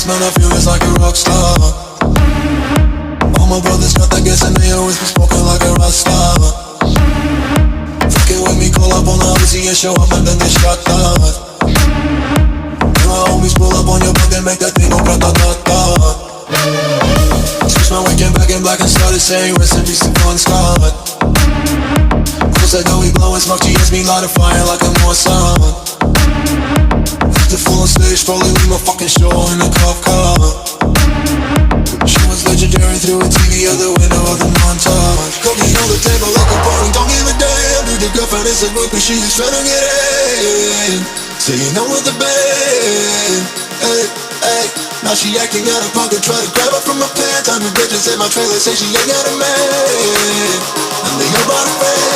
honest, man, I feel it's like a rock star. All my brothers got that gas and they always been smoking like a rock star. Fucking with me, call up on the Uzi and show up and then they shot that. And my homies pull up on your block and make that thing go grata-ta-ta. Switch my weekend back in black and started saying rest in peace to Bon Scott. Close that door, we blowin' smoke, GS me light a fire like a Mossad. The full on stage, probably leave my fucking show in a cop car. She was legendary through a TV out the window of the montage. Cocaine on the table like a party, don't give a damn. Dude, your girlfriend is a groupie, she just tryna get in. Saying I'm with the band, hey, hey. Now she acting out of pocket, try to grab her from my pants. I'm a bitch in my trailer, say she ain't got a man, and they all bought a fan.